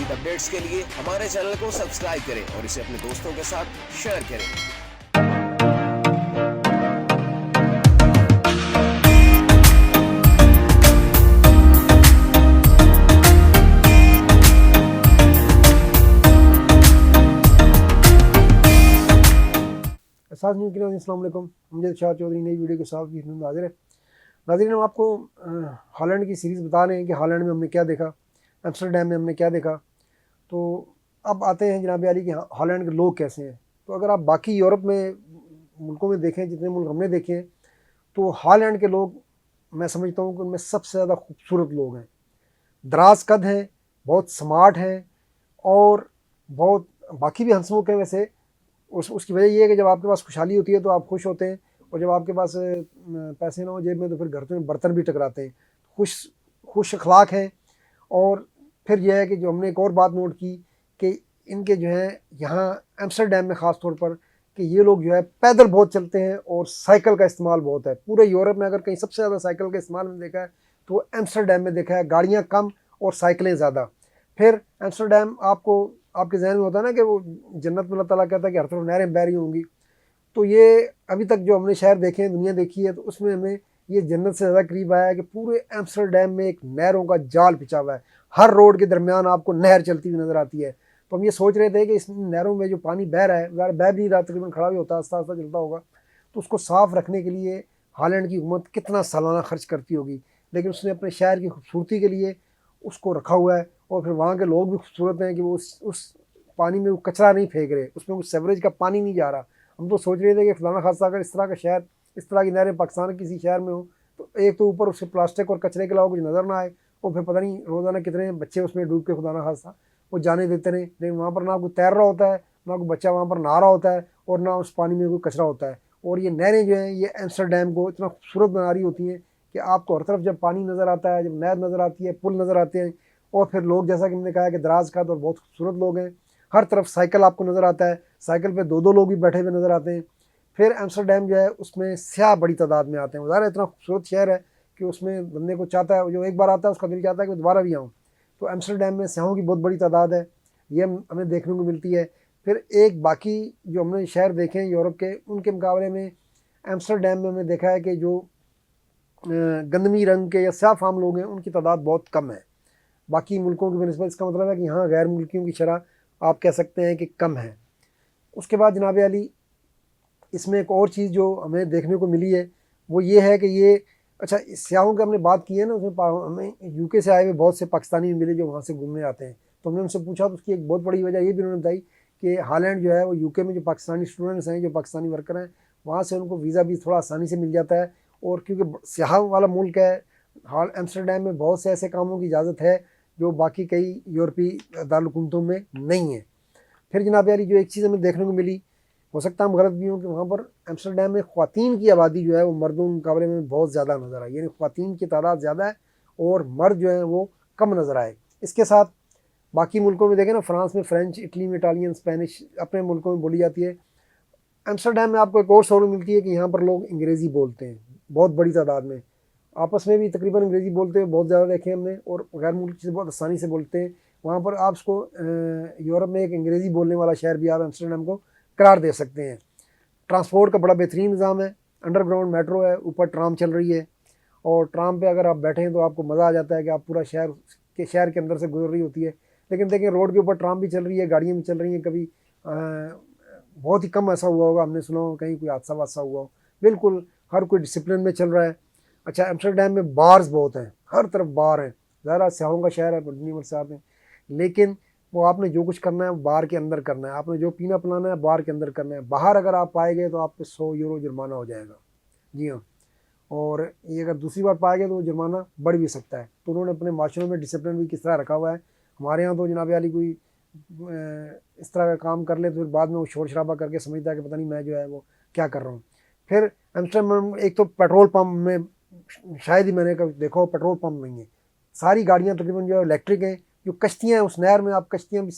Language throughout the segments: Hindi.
मज़ीद अपडेट्स के लिए हमारे चैनल को सब्सक्राइब करें और इसे अपने दोस्तों के साथ शेयर करें। साथ न्यूज़ के लिए अस्सलाम वालेकुम। अमजद शाह चौधरी नई वीडियो के साथ हाजिर है। नाज़रीन, हम आपको हॉलैंड की सीरीज़ बता रहे हैं कि हॉलैंड में हमने क्या देखा, एम्स्टर्डम में हमने क्या देखा। तो अब आते हैं जनाब आली कि हॉलैंड के लोग कैसे हैं। तो अगर आप बाकी यूरोप में मुल्कों में देखें, जितने मुल्क हमने देखे हैं, तो हॉलैंड के लोग मैं समझता हूँ कि उनमें सबसे ज़्यादा खूबसूरत लोग हैं। दराज कद हैं, बहुत स्मार्ट हैं और बहुत बाकी भी हंसमुख हैं। वैसे उसकी वजह ये है कि जब आपके पास खुशहाली होती है तो आप खुश होते हैं, और जब आपके पास पैसे ना हो जेब में तो फिर घर में बर्तन भी टकराते हैं। खुश अखलाक हैं। और फिर यह है कि जो हमने एक और बात नोट की कि इनके जो है यहाँ एम्स्टर्डम में ख़ास तौर पर कि ये लोग जो है पैदल बहुत चलते हैं और साइकिल का इस्तेमाल बहुत है। पूरे यूरोप में अगर कहीं सबसे ज़्यादा साइकिल का इस्तेमाल में देखा है तो एम्स्टर्डम में देखा है। गाड़ियाँ कम और साइकिलें ज़्यादा। फिर एम्स्टर्डम आपको आपके जहन में होता है ना कि वो जन्नत में अल्लाह ताला कहता है कि हर तरफ नहरें बह रही होंगी। तो ये अभी तक जो हमने शहर देखे हैं, दुनिया देखी है, तो उसमें हमें ये जन्नत से ज़्यादा करीब आया है कि पूरे एम्स्टर्डम में एक नहरों का जाल बिछा हुआ है। हर रोड के दरमियान आपको नहर चलती हुई नज़र आती है। तो हम ये सोच रहे थे कि इस नहरों में जो पानी बह रहा है, बह भी नहीं रहा, तकरीबन खड़ा भी होता है, आस्ता आस्ता चलता होगा, तो उसको साफ़ रखने के लिए हॉलैंड की हुकूमत कितना सालाना खर्च करती होगी। लेकिन उसने अपने शहर की खूबसूरती के लिए उसको रखा हुआ है। और फिर वहाँ के लोग भी खूबसूरत हैं कि वो उस पानी में वो कचरा नहीं फेंक रहे, उसमें कुछ सेवरेज का पानी नहीं जा रहा। हम तो सोच रहे थे कि फलाना खासा अगर इस तरह का शहर, इस तरह की नहरें पाकिस्तान के किसी शहर में हो तो एक तो ऊपर उससे प्लास्टिक और कचरे के अलावा कुछ नज़र ना आए, और फिर पता नहीं रोज़ाना कितने बच्चे उसमें डूब के खुदा ना खासा वो जाने देते रहे। लेकिन वहाँ पर ना कोई तैर रहा होता है, ना कोई बच्चा वहाँ पर नहा रहा होता है, और ना उस पानी में कोई कचरा होता है। और ये नहरें जो हैं ये एम्स्टर्डम को इतना खूबसूरत बना रही होती हैं कि आपको हर तरफ जब पानी नज़र आता है, जब नहर नज़र आती है, पुल नज़र आते हैं, और फिर लोग जैसा कि हमने कहा कि दराज का और बहुत खूबसूरत लोग हैं। हर तरफ साइकिल आपको नज़र आता है, साइकिल पे दो दो लोग भी बैठे हुए नज़र आते हैं। फिर एम्स्टर्डम जो है उसमें स्याह बड़ी तादाद में आते हैं। ज़ाहिर है इतना खूबसूरत शहर है कि उसमें बंदे को चाहता है, जो एक बार आता है उसका दिल चाहता है कि दोबारा भी आऊँ। तो एम्स्टर्डम में स्याहों की बहुत बड़ी तादाद है, ये हमें देखने को मिलती है। फिर एक बाकी जो हमने शहर देखे हैं यूरोप के, उनके मुकाबले में एम्स्टर्डम में हमने देखा है कि जो गंदमी रंग के या स्याह फाम लोग हैं उनकी तादाद बहुत कम है बाकी मुल्कों की बनस्बत। इसका मतलब है कि यहाँ गैर मुल्कियों की शरह आप कह सकते हैं कि कम है। उसके बाद जनाब अली इसमें एक और चीज़ जो हमें देखने को मिली है वो ये है कि ये अच्छा स्याहों की हमने बात की है ना, उसमें हमें यूके से आए हुए बहुत से पाकिस्तानी मिले जो वहाँ से घूमने आते हैं। तो हमने उनसे पूछा तो उसकी एक बहुत बड़ी वजह ये भी उन्होंने बताई कि हॉलैंड जो है वो यूके में जो पाकिस्तानी स्टूडेंट्स हैं, जो पाकिस्तानी वर्कर हैं, वहाँ से उनको वीज़ा भी थोड़ा आसानी से मिल जाता है। और क्योंकि स्याहों वाला मुल्क है, एम्स्टर्डम में बहुत से ऐसे कामों की इजाज़त है जो बाकी कई यूरोपीय दारकूमतों में नहीं है। फिर जनाब यारी जो एक चीज़ हमें देखने को मिली, हो सकता है हम गलत भी हों, कि वहाँ पर एम्स्टर्डम में ख़वातीन की आबादी जो है वो मर्दों के मुकाबले में बहुत ज़्यादा नज़र आई, यानी ख़वातीन की तादाद ज़्यादा है और मर्द जो है वो कम नज़र आए। इसके साथ बाकी मुल्कों में देखें ना, फ्रांस में फ़्रेंच, इटली में इटालियन, स्पेनिश अपने मुल्कों में बोली जाती है। एम्स्टर्डम में आपको एक और सहूलत मिलती है कि यहाँ पर लोग अंग्रेज़ी बोलते हैं बहुत बड़ी तादाद में, आपस में भी तकरीबन अंग्रेज़ी बोलते हैं, बहुत ज़्यादा देखे हमने, और गैर मुल्क से बहुत आसानी से बोलते हैं। वहाँ पर आप उसको यूरोप में एक अंग्रेज़ी बोलने वाला शहर भी आप एम्स्टर्डम को करार दे सकते हैं। ट्रांसपोर्ट का बड़ा बेहतरीन निज़ाम है, अंडरग्राउंड मेट्रो है, ऊपर ट्राम चल रही है, और ट्राम पे अगर आप बैठें तो आपको मज़ा आ जाता है कि आप पूरा शहर के अंदर से गुजर रही होती है। लेकिन देखिए रोड के ऊपर ट्राम भी चल रही है, गाड़ियाँ भी चल रही हैं। कभी बहुत ही कम ऐसा हुआ होगा, हमने सुना हो कहीं कोई हादसा वादसा हुआ हो। बिल्कुल हर कोई डिसिप्लिन में चल रहा है। अच्छा, एम्स्टर्डम में बार्स बहुत हैं, हर तरफ बार हैं। ज़रा स्याहों का शहर है, दुनिया भर से आते हैं, लेकिन वो आपने जो कुछ करना है वो बार के अंदर करना है, आपने जो पीना पिलाना है बार के अंदर करना है। बाहर अगर आप पाए गए तो आप पे 100 यूरो जुर्माना हो जाएगा। जी हाँ, और ये अगर दूसरी बार पाए गए तो वो जुर्माना बढ़ भी सकता है। तो उन्होंने अपने माशरों में डिसिप्लिन भी किस तरह रखा हुआ है। हमारे यहाँ तो जनाब वाली कोई इस तरह का काम कर ले तो फिर बाद में वो शोर शराबा करके समझता है कि पता नहीं मैं जो है वो क्या कर रहा हूँ। फिर एम्स्टर्डम एक तो पेट्रोल पम्प में शायद ही मैंने कभी देखा हो पेट्रोल पम्प नहीं है। सारी गाड़ियाँ तकरीबन जो है इलेक्ट्रिक हैं। जो कश्तियाँ हैं उस नहर में, आप कश्तियाँ भी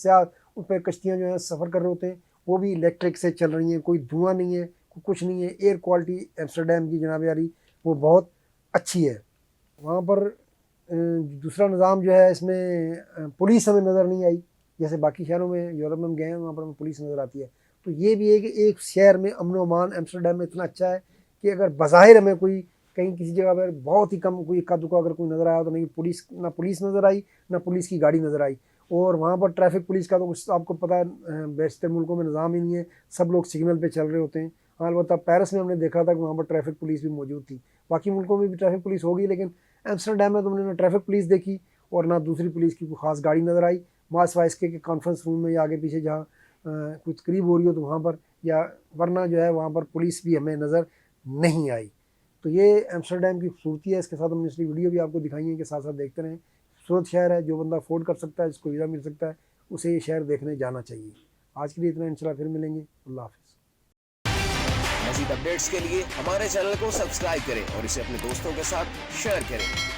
उस पर कश्तियाँ जो है सफ़र कर रहे होते हैं, वो भी इलेक्ट्रिक से चल रही हैं, कोई धुआं नहीं है, कुछ नहीं है। एयर क्वालिटी एम्स्टर्डम की जनाब यारी वो बहुत अच्छी है। वहाँ पर दूसरा निज़ाम जो है इसमें पुलिस हमें नज़र नहीं आई। जैसे बाकी शहरों में यूरोप में हम गए हैं वहाँ पर हमें पुलिस नज़र आती है। तो ये भी है कि एक शहर में अमन व अमान एम्स्टर्डम में इतना अच्छा है कि अगर बज़ाहिर हमें कोई कहीं किसी जगह पर बहुत ही कम कोई इक्का दुक्का अगर कोई नज़र आया तो नहीं ना पुलिस नज़र आई, ना पुलिस की गाड़ी नज़र आई। और वहाँ पर ट्रैफिक पुलिस का तो कुछ आपको पता है बेशतर मुल्कों में निज़ाम ही नहीं है, सब लोग सिग्नल पे चल रहे होते हैं। हाँ, अलबत्ता पेरिस में हमने देखा था कि वहाँ पर ट्रैफिक पुलिस भी मौजूद थी। बाकी मुल्कों में भी ट्रैफिक पुलिस होगी, लेकिन एम्स्टर्डम में तो हमने ना ट्रैफिक पुलिस देखी और ना दूसरी पुलिस की कोई ख़ास गाड़ी नज़र आई। मास वाइस के कॉन्फ्रेंस रूम में या आगे पीछे जहाँ कुछ करीब हो रही हो तो वहाँ पर, या वरना जो है वहाँ पर पुलिस भी हमें नज़र नहीं आई। तो ये एम्स्टर्डम की खूबसूरती है। इसके साथ हमने इसलिए वीडियो भी आपको दिखाई है कि साथ साथ देखते रहें। खूबसूरत शहर है, जो बंदा अफोर्ड कर सकता है, जिसको वीज़ा मिल सकता है, उसे ये शहर देखने जाना चाहिए। आज के लिए इतना, इंशाल्लाह फिर मिलेंगे। अल्लाह हाफ़िज़। मज़ीद अपडेट्स के लिए हमारे चैनल को सब्सक्राइब करें और इसे अपने दोस्तों के साथ शेयर करें।